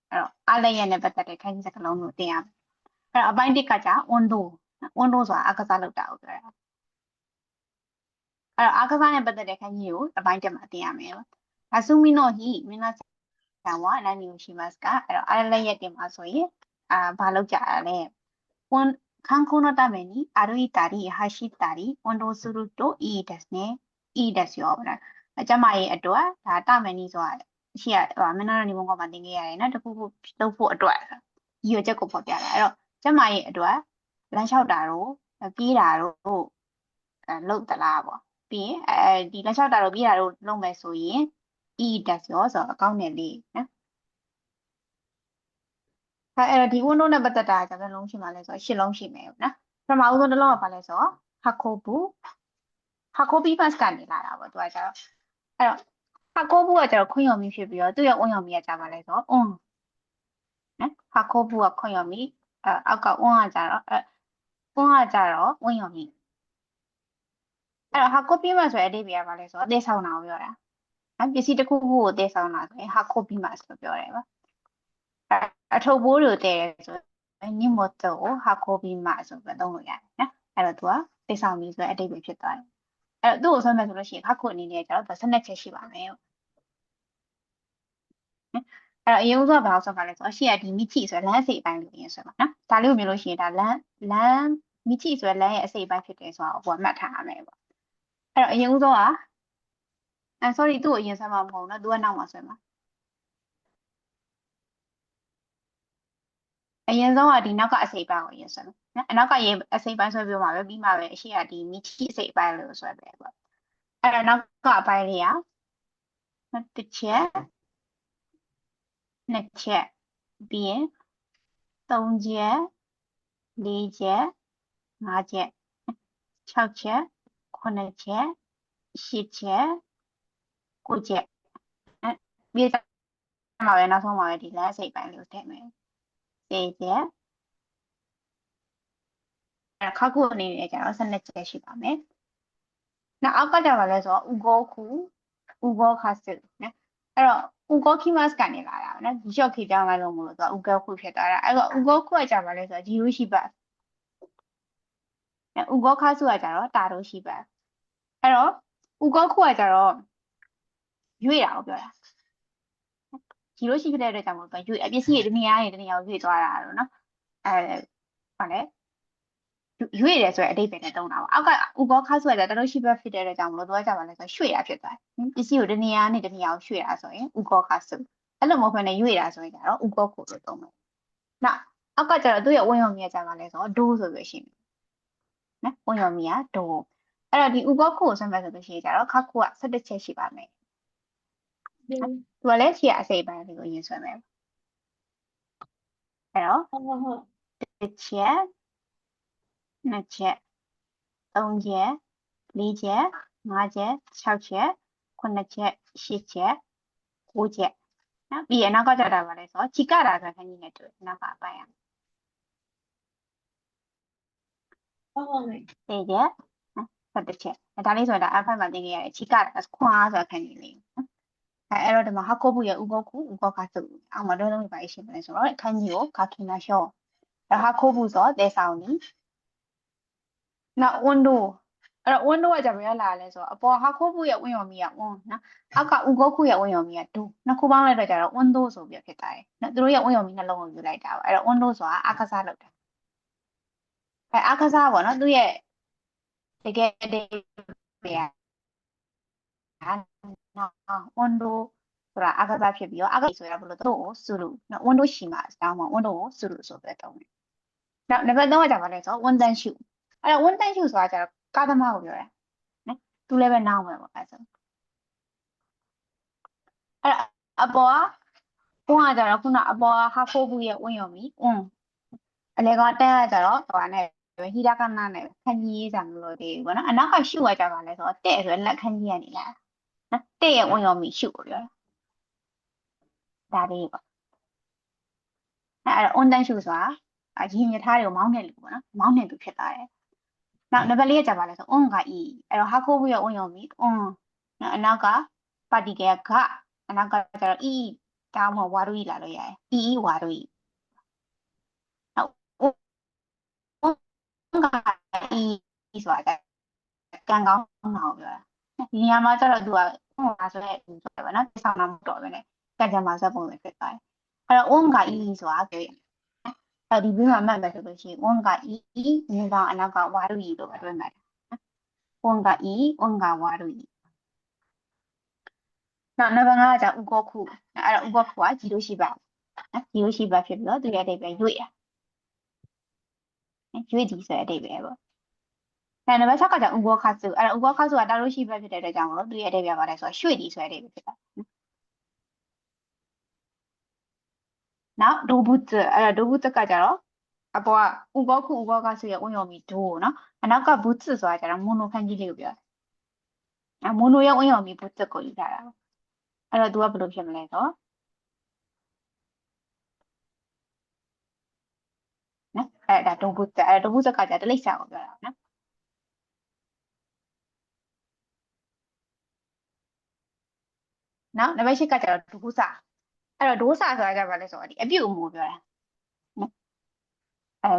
အဲ့တော့အားလည်းရဲ့နဲ့ပတ်သက်တဲ့ခန်းကြီးစကားလုံးကိုတင်ရမယ်အဲ့တော့အပိုင်းတစ်ကကြာဝန်တိုဆိုတာအကစားလုပ်တာကိုပြောတာအဲ့တော့အကစားနဲ့ပတ်သက်တဲ့ခန်းကြီးကိုအပိုင်းတစ်မှာတင်ရမယ်အဆူမီနိုဟီမင်းနာဆန်ဝါနာနီကိုရှိမတ်ကအဲ့တော့အားလည်းရဲ့တင်မှာဆိုရင်ဘာလုပ်ကြရလဲဝန်ခန်းခုနတမယ်နီအာရီတာရီဟာရှိတာရီဝန်တိုဆူရူတိုအီဒက်စ်နဲ့အီဒက်စ်ရောဗျာအကျမရဲ့အတွက်ဒါတမယ်နီဆိုတာရှိရမင်းနာနီဘုံကမှတင်ခဲ့ရတယ်နော်တခုခုလုပ်ဖို့အတွက်ရည်ရွယ်ချက်ကိုဖော်ပြတာအဲ့တော့ကျမရဲ့အတွက်လမ်းလျှောက်တာတို့ပြေးတာတို့လုပ်သလားပေါ့ပြီးရင်ဒီလမ်းလျှောက်တာတို့ပြေးတာတို့လုပ်မယ်ဆိုရင် e dash ရောဆိုတော့အကောင့်နဲ့လေးနော်အဲ့တော့ဒီ window နဲ့ပတ်သက်တာကဘယ်လုံးရှိမှလဲဆိုတော့၈လုံးရှိမယ်နော်ပထမဦးဆုံးတစ်လုံးကဘာလဲဆိုတော့ Hakobu bus ကနေလာတာပေါ့သူကကျတော့အဲ့တော့ Hakobu ကကျတော့ခွင့်ရုံမီဖြစ်ပြီးတော့သူ့ရဲ့ဝန်ရုံမီကကြပါလဲဆိုတော့နော် Hakobu ကခွင့်ရုံမီအောက်ကဝန်ကကျတော့ဝန်ရုံမီအဲ့တော့ Hakobu bus ဆိုတဲ့အဓိပ္ပာယ်ကဘာလဲဆိုတော့သေဆောင်တာကိုပြောတာနော်ပစ္စည်းတစ်ခုခုကိုသေဆောင်တာဆိုရင် Hakobu bus လို့ပြောတယ်ပေါ့အထုပ်ဘိုးတွေတည်တယ်ဆိုရင်ညမို့တော့ဟာကိုဘီမဆိုပြီးသုံးလို့ရတယ်နော်အဲ့တော့သူကသိဆောင်ပြီးဆိုတဲ့အတိတ်ပဲဖြစ်သွားတယ်အဲ့တော့သူ့ကိုဆွဲမယ်ဆိုလို့ရှိရင်ခခုအနေနဲ့ကျတော့12ချက်ရှိပါမယ်အဲ့တော့အရင်ဆုံးဘာလို့ဆွဲပါလဲဆိုတော့ရှေ့ကဒီမိချိဆိုလမ်းအစိပ်ပိုင်းလို့ရင်ဆွဲပါနော်ဒါလေးကိုမြင်လို့ရှိရင်ဒါလမ်းမိချိဆိုလမ်းရဲ့အစိပ်ပိုင်းဖြစ်တယ်ဆိုတော့ဟိုကမှတ်ထားရမယ်ပေါ့အဲ့တော့အရင်ဆုံးကsorry သူ့ကိုအရင်ဆွဲမှာမဟုတ်ဘူးနော်သူကနောက်မှာဆွဲမှာအရင်ဆုံးကဒီနောက်ကအစိပ်ပိုင်းကိုအရင်ဆွဲမယ်နော်အနောက်ကရေအစိပ်ပိုင်းဆွဲပြီးမှပဲပြီးမှပဲအရှိကဒီမိချိအစိပ်ပိုင်းလို့ဆွဲပဲပေါ့အဲ့တော့နောက်ကအပိုင်းလေးကတစ်ချက်နှစ်ချက်ပြီးရင်3ချက်4ချက်5ချက်6ချက်9ချက်10ချက်9ချက်ပြီးတော့မှာပဲနောက်ဆုံးမှာပဲဒီလက်အစိပ်ပိုင်းလေးကိုထည့်မယ်10ချက်အဲ့ခါခုအနေနဲ့ကျတော့12ချက်ရှိပါမယ်နောက်အောက်ကကြပါလဲဆိုတော့ဥကောခုဥကောခါစစ်နော်အဲ့တော့ဥကောခိမတ်ကနေလာတာနော်ဒီရှော့ခေပြောင်းလိုက်လို့မလို့သူကဥကောခုဖြစ်သွားတာအဲ့တော့ဥကောခုကကြပါလဲဆိုတော့ဂျီရိုရှိပါဥကောခါစုကကြတော့တာတို့ရှိပါအဲ့တော့ဥကောခုကကြတော့ရွေ့တာကိုပြောတာဂျီရိုရှိဖြစ်တဲ့အတွက်ကြောင့်မို့သူရွေ့အပစ္စည်းတွေတနေရာနေတနေရာကိုရွေ့သွားတာတော့နော်ဘာလဲရွေ့တယ်ဆိုတဲ့အဓိပ္ပာယ်နဲ့တုံးတာပါအောက်ကဥကောခါဆိုရတဲ့တလို့ရှိပဲဖြစ်တဲ့အတွက်ကြောင့်မလို့သူကကြပါလဲဆိုရွှေ့တာဖြစ်သွားတယ်ပစ္စည်းကိုတနေရာနဲ့တနေရာကိုရွှေ့တာဆိုရင်ဥကောခါဆိုအဲ့လိုမဟုတ်ဘဲနဲ့ရွေ့တာဆိုရင်ကျတော့ဥကောကိုလို့တုံးမယ်နောက်အောက်ကကျတော့သူ့ရဲ့ဝန်ရုံမီကကြပါလဲဆိုတော့ဒိုးဆိုပြီးရှိမယ်နော်ဝန်ရုံမီကဒိုးအဲ့တော့ဒီဥကောကိုဆက်မယ်ဆိုလို့ရှိရင်ကျတော့ခါခုက17ချက်ရှိပါမယ်သူကလည်းရှေ့အစိပ်ပိုင်းလေးကိုရင်ဆွဲမယ်အဲ့တော့တစ်ချက်နှစ်ချက်3ချက်4ချက်5ချက်6ချက်9ချက်10ချက်9ချက်နော်ပြီးရင်နောက်ကကြတာပါလဲဆိုတော့ချီကတာဆိုခန်းကြီးနဲ့တွေ့နောက်ကပိုင်းရဟုတ်မယ်10ချက်နော်17ချက်ဒါလေးဆိုတာအဖိုင်မှာသင်ခဲ့ရတယ်ချီကတာခွန်အားဆိုခန်းကြီးလေးအဲ့တော့ဒီမှာဟာကိုဘူးရဲ့ဥကောခုဥကောခါစုအောက်မှာတော့လုံးပြပါရှိမလဲဆိုတော့ခန်းကြီးကိုခါခိနာရှော့ဟာကိုဘူးဆိုတဲဆောင်နီနောက် window အဲ့တော့ window ကကြဘယ်လာလဲဆိုတော့အပေါ်ဟာခိုးဖို့ရဲ့ဝင်ရော်မီက on နော်အောက်ကဥကောခုရဲ့ဝင်ရော်မီက do နှစ်ခုပေါင်းလိုက်တော့ကြတော့ window ဆိုပြီးဖြစ်သွားတယ်နော်သူတို့ရဲ့ဝင်ရော်မီနှလုံးကိုယူလိုက်တာပါအဲ့တော့ window ဆိုတာအခစားလုပ်တာအခစားပေါ့နော်သူရဲ့တကယ်တည်းနော် window ဆိုတာအခစားဖြစ်ပြီးတော့အခစားဆိုတာဘယ်လိုတော့ဆူလို့နော် window ရှိမှာအကြောင်းပေါ့ window ကိုဆူလို့ဆိုပြီးတော့တယ်နောက်နံပါတ်3ကကြပါလဲဆိုတော့ one time shoot အဲ့တော့ one time shoot ဆိုတာကြတော့ကားသမားကိုပြောတာနော်သူလည်းပဲနားမယ်ပေါ့အဲ့ဆိုအဲ့အပေါ်ကဝန်ကကြတော့ခုနအပေါ်ကဟာဖိုးဘူးရဲ့ဝန်ရောမီဝန်အလေကတန်းကကြတော့ဟိုနဲ့ဟီရာကနာနဲ့ခန်းကြီးစာလို့တွေပေါ့နော်အနောက်ကရှုကကြပါလဲဆိုတော့တဲ့ဆိုလက်ခန်းကြီးကနေလာနော်တဲ့ရဲ့ဝန်ရောမီရှုကိုပြောတာဒါလေးပေါ့အဲ့တော့ on time shoot ဆိုတာရင်ရထားတွေကိုမောင်းနေလူပေါ့နော်မောင်းနေသူဖြစ်သွားတယ်နောက်နံပါတ်4ကကြပါလဲဆို on က e အဲ့တော့ဟာခိုးဘူးရဲ့ဝန်ရောမီ on နော်အနောက်ကပါတီကကအနောက်ကကျတော့ e ဒါမှမဟုတ်ဝါတို့ကြီးလာလို့ရတယ်အီဝါတို့ကြီးဟုတ်ကအီဆိုတာကံကောင်းတာကိုပြောတာဒီနေရာမှာကျတော့သူကဝါဆိုတဲ့သူဆိုပဲနော်ဆောင်းတာမတော်ပဲနဲ့ကံကြမ္မာဇက်ပုံစံဖြစ်သွားတယ်အဲ့တော့ဝန်ကအီဆိုတာပြောရအဲ့ဒီပြီးမှမှတ်မယ်ဆိုလို့ရှိရင်ဝန်ကအီငင်းကောင်အနောက်ကဝါတို့ကြီးလို့ပဲတွဲမှတ်တယ်ဝန်ကအီဝန်ကဝါတို့ကြီးနောက်နံပါတ်5ကဥကောခုအဲ့တော့ဥကောခုကဂျီရိုရှိပါဂျီရိုရှိပါဖြစ်ပြီးတော့သူရဲ့အဓိပ္ပာယ်ရွေ့ရွေ့ဒီဆိုတဲ့အဓိပ္ပာယ်ပေါ့နံပါတ်6ကဥကောခါစုအဲ့တော့ဥကောခါစုကတာရိုရှိပါဖြစ်တဲ့အတွက်ကြောင့်မလို့သူရဲ့အဓိပ္ပာယ်ပါတယ်ဆိုတော့ရွှေ့ဒီဆိုတဲ့အဓိပ္ပာယ်ဖြစ်တာနောက်ဒိုဘူးတအဲ့တော့ဒိုဘူးတကကြတော့အပေါ်ကဥကောခုဥကောခါစုရဲ့ဝင်ရုံမီဒိုနော်အနောက်ကဘူးတဆိုတာကြတော့မိုနိုခန်းကြီးလေးကိုပြောတယ်မိုနိုရဲ့ဝင်ရုံမီဘူးတကိုယူထားတာအဲ့တော့သူကဘယ်လိုဖြစ်မလဲဆိုတော့နော်အဲ့ဒါဒိုဘူးတအဲ့ဒိုဘူးတကကြတလိပ်စာကိုပြောတာနော်နောက်နံပါတ်8ကကြတော့ဒိုးစာအဲ့တော့ဒိုးစာဆိုတာကြပါလဲဆိုတော့ဒီအပြုတ်အမူပြောတာနော်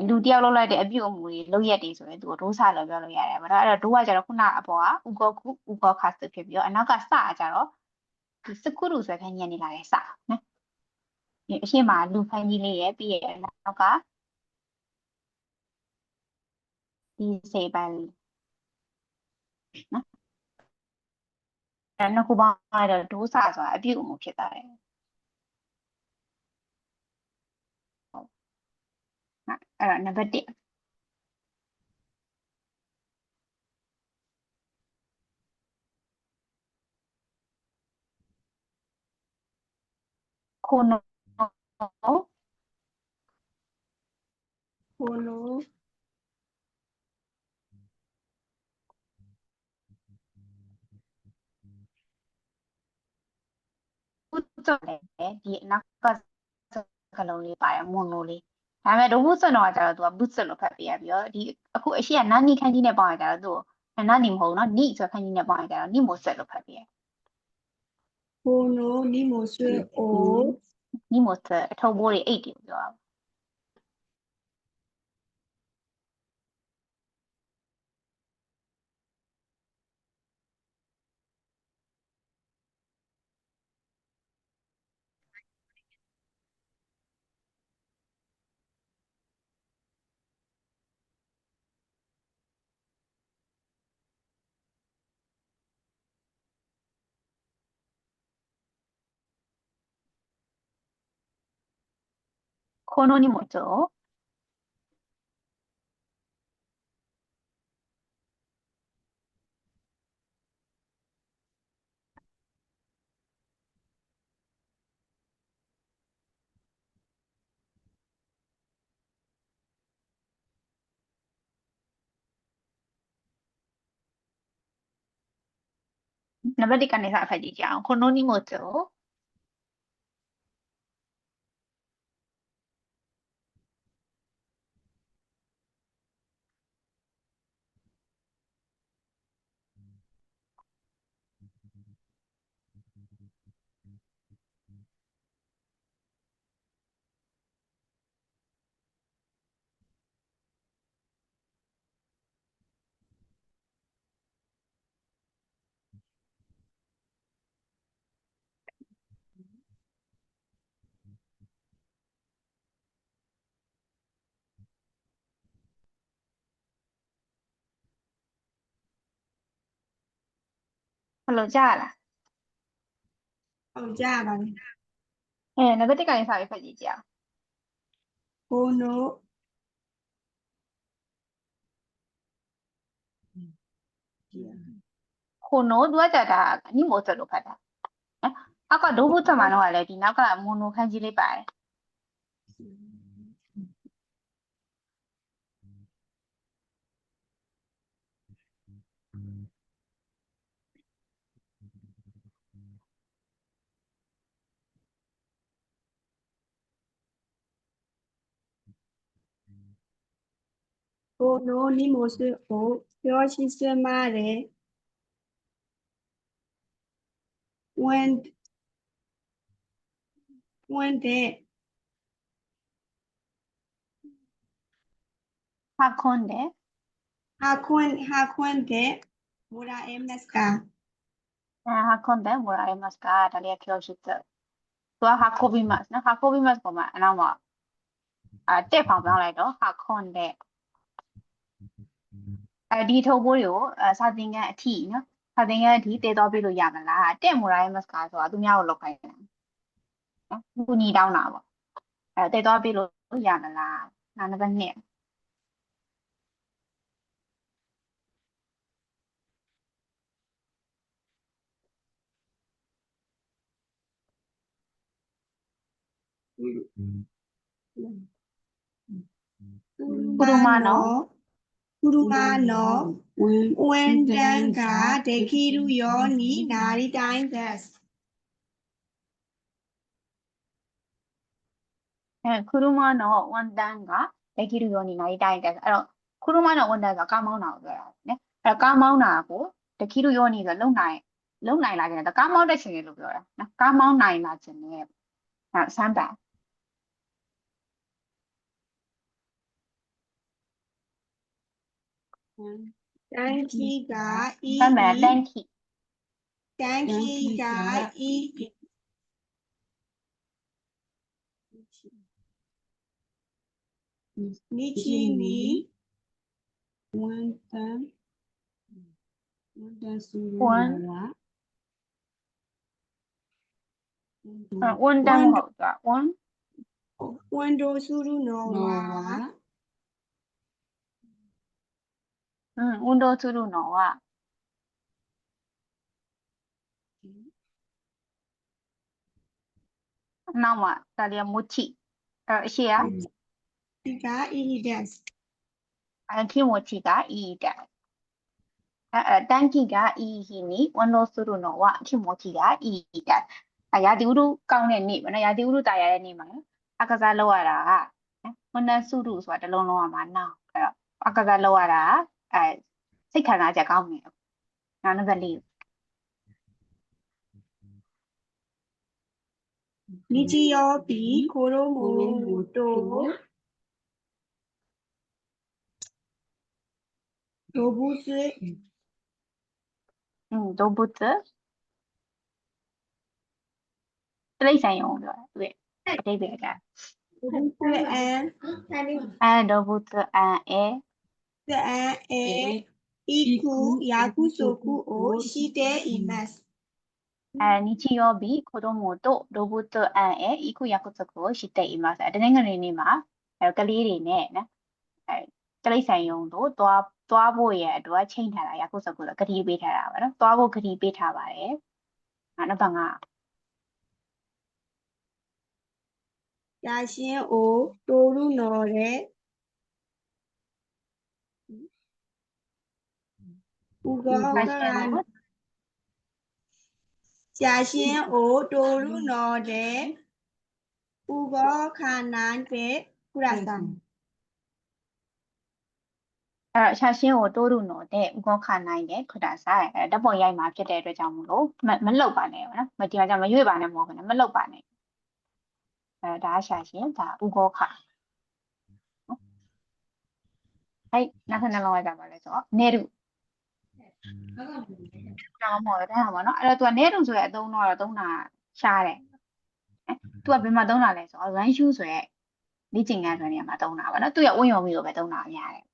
လူတယောက်လုပ်လိုက်တဲ့အပြုတ်အမူတွေလုပ်ရက်တွေဆိုရင်သူကဒိုးစာလို့ပြောလို့ရတယ်ဗောနော်အဲ့တော့ဒိုးကကြတော့ခုနအပေါ်ကဥကောခုဥကောခါစဖြစ်ပြီးတော့အနောက်ကစကြတော့ဒီစကုရုဆိုတဲ့ခန်းညံနေလာတဲ့စနော်ဒီအရှိမလူခန်းကြီးလေးရဲ့ပြီးရဲ့နောက်ကဒီစေပန်းလေးနော်အဲ့နှစ်ခုပေါင်းတော့ဒိုးစာဆိုတာအပြုတ်အမူဖြစ်သွားတယ်အဲ့တော့နံပါတ်1ခိုနိုခိုနိုဘူးစွန်တယ်ဒီအနောက်ကစကလုံးလေးပါတယ်မွန်နိုလေးဒါပေမဲ့ဒိုးဘူးစွန်တော့ကျတော့သူကဘူးစွန်လို့ဖတ်ပြရပြီးတော့ဒီအခုအရှိကနာနီခန်းကြီးနဲ့ပေါင်းရကြတော့သူ့နာနီမဟုတ်နော်နိဆိုခန်းကြီးနဲ့ပေါင်းရကြတော့နိမိုဆက်လို့ဖတ်ပြရခိုနိုနီမိုဆွေအိုနိမိုဆက်အထုပ်ဘိုးတွေအိတ်တွေပြောတာခိုနိုနိမိုဆိုနံပါတ်1ကနေစဖတ်ကြည့်ကြအောင်ခိုနိုနိမိုဆိုဘယ်လိုကြားလားဟုတ်ကြပါပြီနံပါတ်1ကနေစပြီးဖတ်ကြည့်ကြအောင်ခိုနိုခိုနိုသူကကြတာနိမိုဆက်လို့ဖတ်တာနော်အောက်ကဒိုးဘူးဆက်မှာတော့လည်းဒီနောက်ကမွန်နိုခန်းကြီးလေးပါတယ်ခိုနိုနီမိုဆွေအိုပြောရှိစမတဲ့ဝန်温的 ဟာခွန်းတဲ့ 哈坤的莫拉 MS 卡 ဟာခွန်းတဲ့မိုရာအမတ်ကဒါလေးပြောရှိတယ်သူကဟာကိုဘီမတ်နော်ဟာကိုဘီမတ်ပေါ်မှာအနောက်မှာတက်ဖောင်ပြောင်းလိုက်တော့ဟာခွန်းတဲ့ဒီထုတ်ပိုးတွေကိုစာသင်ခန်းအထိနော်စာသင်ခန်းအထိတည်တော်ပြလို့ရမလားတက်မိုရာအမတ်ကဆိုတာသူများကိုလောက်ခိုင်းတာနော်ခုညီတောင်းတာပေါ့တည်တော်ပြလို့ရမလားနံပါတ်2布鲁玛诺温登卡德基鲁尤尼哪里တိုင်းသက် ခူရူမနော်ဝန်တန်ကလက်ကြီးလူရောနေနိုင်တိုင်းတက်အဲ့တော့ခူရူမနော်ဝန်တန်ကကားမောင်းတာကိုပြောတာနော်အဲ့တော့ကားမောင်းတာကိုတခီလူရောနေဆိုလုံနိုင်လာခြင်းတယ်ကားမောင်းတဲ့ခြင်းလေလို့ပြောတာနော်ကားမောင်းနိုင်လာခြင်းနဲ့အဲ့ဆမ်းပါတန်ခီက ဆမ်းပါတန်ခီ တန်ခီက နီချီနီဝန်တန်ဆူရူနာ ဝန်တန်မဟုတ်ကဝန်ဒိုဆူရူနောဝါ ဝန်တိုသူလူနော်ကနောက်မှာဒါလေးမူချီအဲ့အရှိက ဒီကအီဒက်စ် ခိမူချီကအီတက်တန်ခီကအီဟီနီဝန်တိုသူလူနော်ခိမူချီကအီတက်ရာသီဥတုကောင်းတဲ့နေ့ပေါ့နော်ရာသီဥတုတာရတဲ့နေ့မှာအကစားလောက်ရတာကဝန်တန်စုရုဆိုတာတစ်လုံးလုံးရမှာနောက်အဲ့တော့အကစားလောက်ရတာစိတ်ခံစားချက်ကောင်းနေနောက်နံပါတ်4နီချီယောပီခိုရိုမိုတိုဒိုဘူးဆွေ ဒိုဘုတ်တိရစ္ဆာန်ရုံပြောသူရဲ့အတိတ်ပဲက ဒိုဘူးဆွေအန် ဒိုဘုတ်အဲ စအန်အေအီကူယာကူဆိုကူအိုရှိတဲ့အီမတ် နီချီယောဘီခိုတိုမိုတိုဒိုဘုတ်အဲဤခုရခုစကိုရှိတဲ့ email တနင်္ဂနွေနေ့မှာကလေးတွေနဲ့နော်တိရစ္ဆာန်ရုံတို့သွားဖို့ရဲ့အတွက်ချိန်ထားတာရခုစကိုကတိပေးထားတာပါနော်သွားဖို့ကတိပေးထားပါတယ်နောက်တစ်ခါက ရာရှင်အိုတိုရုနော်တဲ့ဥကောကရန်ရာရှင်အိုတိုရုနော်တဲ့ဥကောခါနန်တဲ့ကုရဆန် ရှာရှင်းကိုတိုးရုနော်တဲ့ဥကောခနိုင်တဲ့ခွတာဆိုင်ဓာတ်ပုံရိုက်မှာဖြစ်တဲ့အတွက်ကြောင့်မလို့မလောက်ပါနဲ့နော်မတရားကြမရွေ့ပါနဲ့မဟုတ်ဘူးနော်မလောက်ပါနဲ့ဒါရှာရှင်းဒါဥကောခနောက်ထပ်နှလုံးလိုက်ကြပါလဲဆိုတော့နေရုတော့မဟုတ်တယ်ဟာမနော်အဲ့တော့ तू ကနေရုဆိုတဲ့အသုံးတော့သုံးတာရှားတယ် तू ကဘယ်မှာသုံးတာလဲဆိုတော့ run shoe ဆိုရဲလေ့ကျင့်ခန်းဆိုနေရာမှာသုံးတာပါနော်သူရဝင့်ရုံပြီးတော့ပဲသုံးတာအများတယ်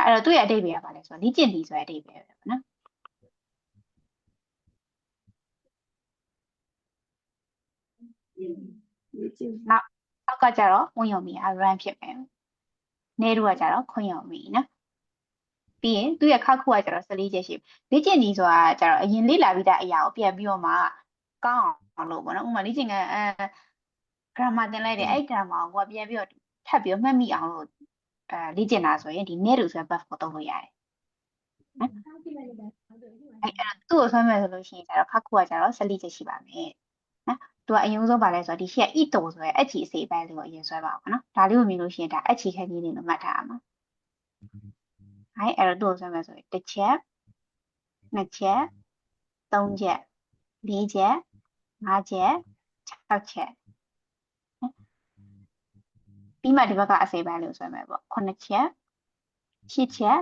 အဲ့တော့သူ့ရဲ့အတိတ်ပဲကပါလဲဆိုတော့လေ့ကျင့်သည်ဆိုတဲ့အတိတ်ပဲပေါ့နော်နောက်ကကြတော့ဝင့်ရုံပြီး run ဖြစ်မယ်နေရုကကြတော့ခွင့်ရုံပြီးနော်ပြီးရင်သူ့ရဲ့ခါခုကကြတော့14ချက်ရှိလေ့ကျင့်သည်ဆိုတာကြတော့အရင်လေ့လာပြီးသားအရာကိုပြန်ပြီးတော့မှကောင်းအောင်လုပ်ပေါ့နော်ဥပမာလေ့ကျင့်ခန်းgrammar သင်လိုက်တယ်အဲ့ grammar ကိုပြန်ပြီးတော့ထပ်ပြီးတော့မှတ်မိအောင်လို့လေ့ကျင့်တာဆိုရင်ဒီ net ဆိုတဲ့ verb ကိုသုံးလို့ရတယ်နော်အဲ့တော့သူ့ကိုဆွဲမယ်ဆိုလို့ရှိရင်ကျတော့ခါခုကကြတော့14ချက်ရှိပါမယ်နော်သူကအရင်ဆုံးပါလဲဆိုတော့ဒီရှက် ito ဆိုရဲအချီအစိပ်ပိုင်းလေးကိုအရင်ဆွဲပါအောင်နော်ဒါလေးကိုမြင်လို့ရှိရင်ဒါအချီခက်ကြီးလေးလို့မှတ်ထားရမှာအဲ့တော့သူ့ကိုဆွဲမယ်ဆိုရင်တစ်ချက်နှစ်ချက်သုံးချက်လေးချက်ငါးချက် 6ချက်ပြီးမှဒီဘက်ကအစိပ်ပိုင်းလို့ဆိုရမယ်ပေါ့9ချက်10ချက်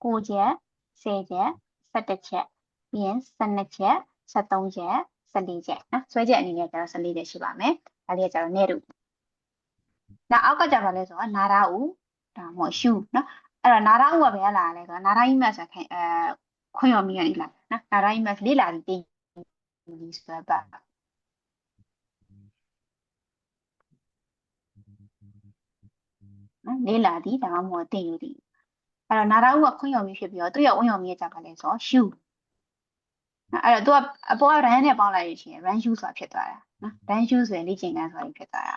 9ချက်10ချက်11ချက်ပြီးရင်12ချက်13ချက်14ချက်နော်ဆွဲချက်အနေနဲ့ကျတော့14ချက်ရှိပါမယ်ဒါလေးကကျတော့နေတူနောက်အောက်ကကြပါလဲဆိုတော့နာရာဦးဒါမှမဟုတ်ရှူနော်အဲ့တော့နာရာဦးကဘယ်လာလဲဆိုတော့နာရာကြီးမတ်ဆိုခင်ခွင့်ရောမီရနေလားနော်နာရာကြီးမတ်လေးလာပြီးတင်ပြီးဆိုတော့နော်လေးလာသည်ဒါမှမဟုတ်တင်ယူသည်အဲ့တော့နာရာဦးကခွင့်ရောမီဖြစ်ပြီးတော့သူ့ရဲ့ဝင့်ရောမီရဲ့ကြပါလဲဆိုတော့ရှူအဲ့တော့သူကအပေါ်က run နဲ့ပေါင်းလိုက်လို့ရှိရင် run shoe ဆိုတာဖြစ်သွားတာနော် run shoe ဆိုရင်လေ့ကျင့်ခန်းဆိုတာဖြစ်သွားတာ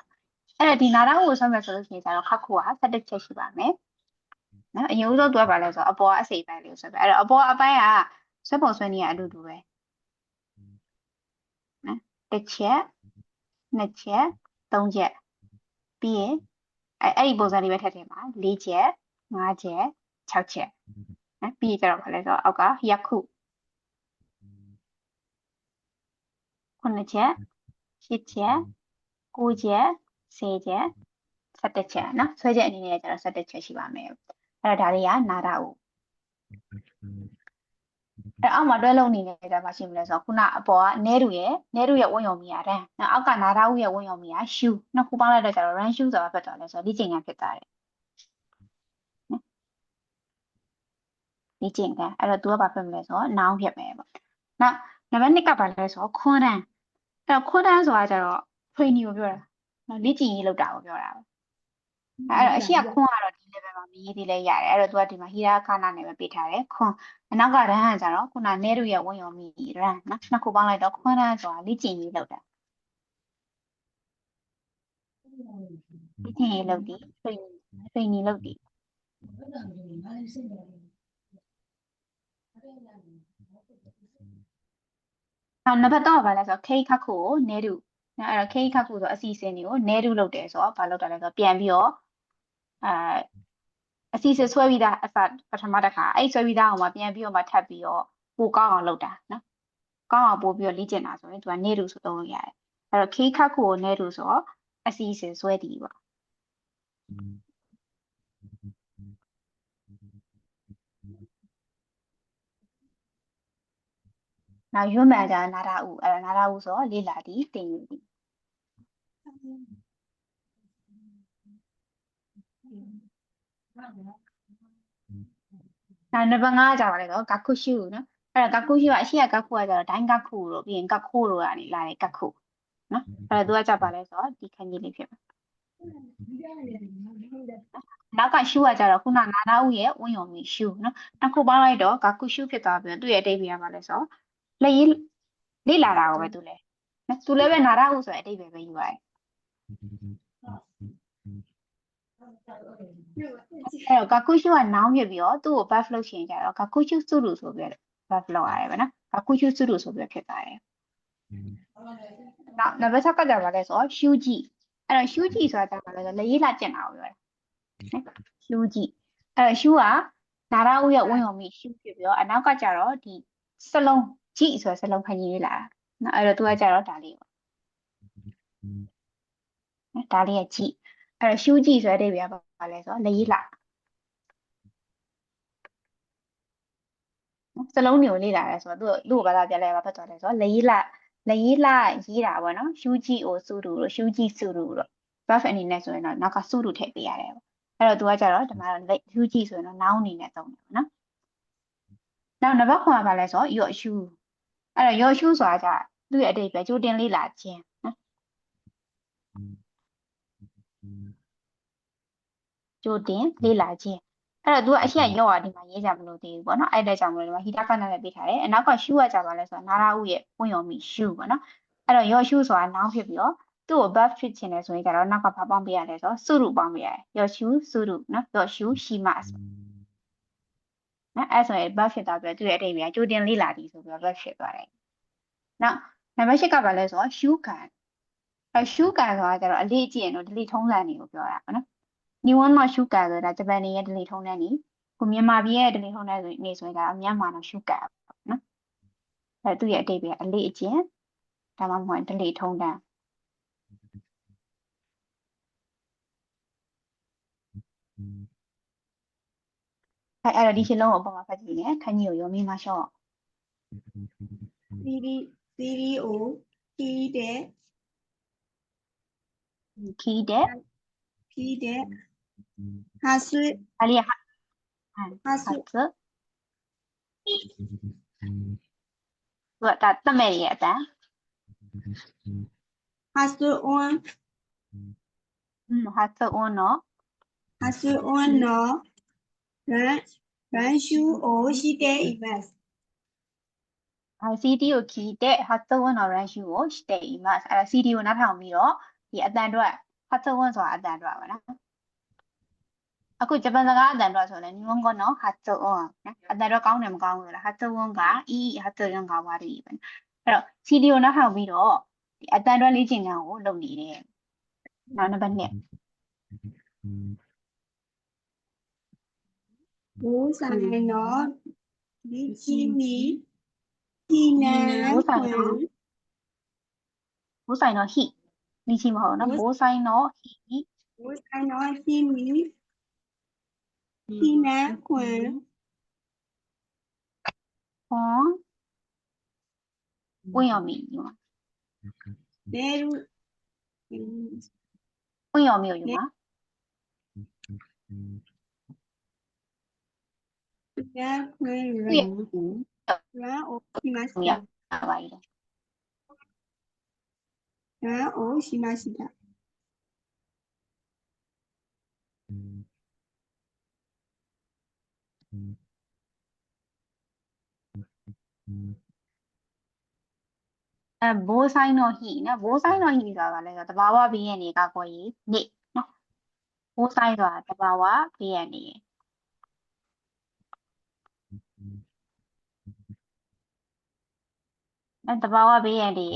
အဲ့တော့ဒီနာရာဦးကိုဆွဲမယ်ဆိုလို့ရှိရင်ကျတော့ခက်ခုက17ချက်ရှိပါမယ်နော်အရင်ဦးဆုံးသူကပါလဲဆိုတော့အပေါ်ကအစိပ်ပိုင်းလေးကိုဆွဲပဲအဲ့တော့အပေါ်အပိုင်းကဆွဲပုံဆွဲနည်းကအတူတူပဲနော်တစ်ချက်နှစ်ချက်သုံးချက်ပြီးရင်အဲ့ဒီပုံစံလေးပဲထည့်ထည့်ပါ4ချက်5ချက်6ချက်နော်ပြီးကြတော့ပါလဲဆိုတော့အောက်ကရက်ခု9ချက်10ချက်9ချက်10ချက်17ချက်နော်ဆွဲချက်အနေနဲ့ကျတော့17ချက်ရှိပါမယ်အဲ့တော့ဒါလေးကနာရာဦးအဲ့အောက်မှာတွဲလုံးနေကြပါရှိမလဲဆိုတော့ခုနအပေါ်ကနေတူရဲ့ဝင့်ယုံမီရတန်းအောက်ကနာရာဦးရဲ့ဝင့်ယုံမီရရှူနှစ်ခုပေါင်းလိုက်တော့ကျတော့ run shoe ဆိုတာဖြစ်သွားတယ်ဆိုတော့လေ့ကျင့်ခန်းဖြစ်သွားတယ်လေ့ကျင့်ခန်းအဲ့တော့ तू ကဘာဖြစ်မလဲဆိုတော့ noun ဖြစ်မယ်ပေါ့နောက်နံပါတ်2ကဘာလဲဆိုတော့ခွန်းတန်းအဲ့တော့ခွန်းတန်းဆိုတာကျတော့ training ကိုပြောတာနော်လေ့ကျင့်ရေးလုပ်တာကိုပြောတာအဲ့တော့အရှိကခွန်းကတော့ဒီ level မှာမရေးသေးလဲရတယ်အဲ့တော့ तू ကဒီမှာ hira kana နဲ့ပဲပေးထားတယ်ခွန်းအနောက်က run ကကျတော့ခုနနေတူရဲ့ဝင့်ယုံမီ run နော်နှစ်ခုပေါင်းလိုက်တော့ခွန်းတန်းဆိုတာလေ့ကျင့်ရေးလုပ်တာလေ့ကျင့်ရေးလုပ်ပြီး training လုပ်ပြီးနံပါတ်3ကဘာလဲဆိုတော့ K ခက်ခုကိုနေတူအဲ့တော့ K ခက်ခုဆိုအစီအစဉ်တွေကိုနေတူလုပ်တယ်ဆိုတော့ဘာလုပ်တာလဲဆိုတော့ပြန်ပြီးတော့အစီအစဉ်ဆွဲပြီးသားအစပထမတစ်ခါအဲ့ဆွဲပြီးသားအောင်မှာပြန်ပြီးတော့မှထပ်ပြီးတော့ပိုကောင်းအောင်လုပ်တာနော်ကောင်းအောင်ပို့ပြီးတော့လေ့ကျင့်တာဆိုရင်သူကနေတူဆိုသုံးလို့ရတယ်အဲ့တော့ K ခက်ခုကိုနေတူဆိုတော့အစီအစဉ်ဆွဲတည်ပေါ့နောက်ရွတ်မှန်ကြနာရာဦးအဲ့တော့နာရာဦးဆိုတော့လေ့လာသည်တင်ယူသည်နောက်နံပါတ်5ကကြပါလေတော့ဂါခုရှုနော်အဲ့တော့ဂါခုရှုကအရှိကဂါခုကကြတော့ဒိုင်းဂါခုလို့ပြီးရင်ဂါခိုးလို့ကနေလာတယ်ဂါခုနော်အဲ့တော့သူကကြပါလဲဆိုတော့ဒီခန်းကြီးလေးဖြစ်မှာနောက်ကရှုကကြတော့ခုနနာရာဦးရဲ့ဝင့်ယုံမီရှုနော်နှစ်ခုပေါင်းလိုက်တော့ဂါခုရှုဖြစ်သွားပြီးတော့သူ့ရဲ့အတိတ်ပြရပါလဲဆိုတော့လေ့လာတာကိုပဲသူလဲနော်သူလည်းပဲနာရာဦးဆိုတဲ့အတိတ်ပဲယူရတယ်အဲ့တော့ဂါခုရှုကနောင်ဖြစ်ပြီးတော့သူ့ကို buff လုပ်ချင်ကြတော့ဂါခုရှုစုလို့ဆိုပြီးတော့ buff လုပ်ရတယ်ဗျနော်ဂါခုရှုစုလို့ဆိုပြီးဖြစ်သွားတယ်နောက်နံပါတ်6ကကြပါလဲဆိုတော့ရှူးကြည့်အဲ့တော့ရှူးကြည့်ဆိုတာကြပါလဲဆိုလက်ရေးလာကျင်တာကိုပြောတာရှူးကြည့်အဲ့တော့ရှူးကနာရာဦးရဲ့ဝင့်ယုံမီရှူးဖြစ်ပြီးတော့အနောက်ကကြတော့ဒီစလုံးကြည့်ဆိုတဲ့စလုံးခန်းကြီးလေးလာနော်အဲ့တော့သူကကြတော့ဒါလေးပေါ့ဒါလေးကကြည့်အဲ့တော့ရှူးကြည့်ဆိုတဲ့အဓိပ္ပာယ်ကဘာလဲဆိုတော့လက်ရေးလာစလုံးတွေကိုလေ့လာရဲဆိုတော့သူ့ကိုဘာသာပြလဲဘာဖြစ်သွားလဲဆိုတော့လက်ရေးလာရေးတာပေါ့နော်ရှူးကြည့်ကိုစုတူလို့ရှူးကြည့်စုတူလို့ buff အနေနဲ့ဆိုရင်တော့နောက်ကစုတူထည့်ပေးရတယ်ပေါ့အဲ့တော့သူကကြတော့ဒီမှာတော့ရှူးကြည့်ဆိုရင်တော့ noun အနေနဲ့သုံးတယ်ပေါ့နော်နောက်နံပါတ်9ကဘာလဲဆိုတော့ your shoe အဲ့တော့ your shoe ဆိုတာကြသူ့ရဲ့အဓိပ္ပာယ်ကြိုတင်လေ့လာခြင်းနော်ကြိုတင်လေ့လာခြင်းအဲ့တော့သူကအရှိကရော့ဒီမှာရေးကြမလို့သေးဘူးပေါ့နော်အဲ့တဲ့ကြောင့်မလို့ဒီမှာဟီတာကနာနဲ့ပေးထားတယ်အနောက်ကရှူးကကြပါလဲဆိုတော့နာရာဦးရဲ့ဝင့်ယုံမီရှူးပေါ့နော်အဲ့တော့ your shoe ဆိုတာ noun ဖြစ်ပြီးတော့သူ့ကို buff ဖြစ်ချင်တယ်ဆိုရင်ကြတော့နောက်ကဘာပေါင်းပေးရလဲဆိုတော့စုရုပေါင်းပေးရတယ် your shoe စုရုနော် your shoe ရှိမနော်အဲ့ဆိုရင် buff ဖြစ်သွားပြီးသူ့ရဲ့အဓိပ္ပာယ်ကြိုတင်လေ့လာသည်ဆိုပြီးတော့ buff ဖြစ်သွားတယ်နောက်နံပါတ်8ကဘာလဲဆိုတော့ shoe can အဲ့ shoe can ဆိုတာကြတော့အလေးအကျင့်တို့ဒလိထုံးစံတွေကိုပြောတာပေါ့နော်နီဝမ်မှာ shoe can ဆိုတာဂျပန်နေရဲ့ဒလိထုံးတဲ့နေကိုမြန်မာပြည်ရဲ့ဒလိထုံးတဲ့နေဆိုရင်ကြတော့မြန်မာမှာ shoe can ပေါ့နော်အဲ့သူ့ရဲ့အဓိပ္ပာယ်အလေးအကျင့်ဒါမှမဟုတ်ဒလိထုံးတဲ့ အဲ့တော့ဒီရှင်းလုံးကိုအပေါ်မှာဖတ်ကြည့်နေခန်းကြီးကိုရောမိမလျှော့ CDO ခီးတဲ့ ခီးတဲ့ ဟာဆွေ ဒါလေးကဟာ ဟာဆွေ သူကဒါတတ်မဲ့ရဲ့အတန် ဟာဆွေအွန် ဟာသအွန်းနော် ဟာဆွေအွန်နော်ရန်ရှူအိုရှိတဲ့ event CD ကိုခီးတဲ့ဟာသအွန်းနော် run ရှူကိုစတေးမတ်အဲ့ CD ကိုနောက်ထောင်ပြီးတော့ဒီအတန်အတွက်ဟာသအွန်းဆိုတာအတန်အတွက်ပါနော်အခုဂျပန်စကားအတန်အတွက်ဆိုရင်ညီမကနော်ဟာသအွန်းနော်အတန်အတွက်ကောင်းတယ်မကောင်းဘူးလားဟာသအွန်းကအီဟာသအွန်းကဝါရီပဲအဲ့တော့ CD ကိုနောက်ထောင်ပြီးတော့ဒီအတန်အတွက်လေ့ကျင့်ခန်းကိုလုပ်နေတယ်နောက်နံပါတ်2 ဘိုးဆိုင်နော်ဒီချီမီဒီနန် ဘိုးဆိုင်နော်ဟိလီချီမဟုတ်နော်ဘိုးဆိုင်နော်ဟီ ဘိုးဆိုင်နော်ချီမီဒီနန်ခွန် ခွန်ဝင်ရမီညီမ နေရူ ဝင်ရမီကိုညီမ ရန်ခွန်ရန်အိုရှိမရှိ ရ တာ ပါပြီ ရန်အိုရှိမရှိတာ ဘိုးဆိုင်တော့ဟီနော်ဘိုးဆိုင်တော့ဟီဆိုတာကလည်းတဘာဝဘေးရန်တွေကကိုကြီးနေနော်ဘိုးဆိုင်ဆိုတာတဘာဝဘေးရန်တွေတဘာဝဘေးရန်တွေ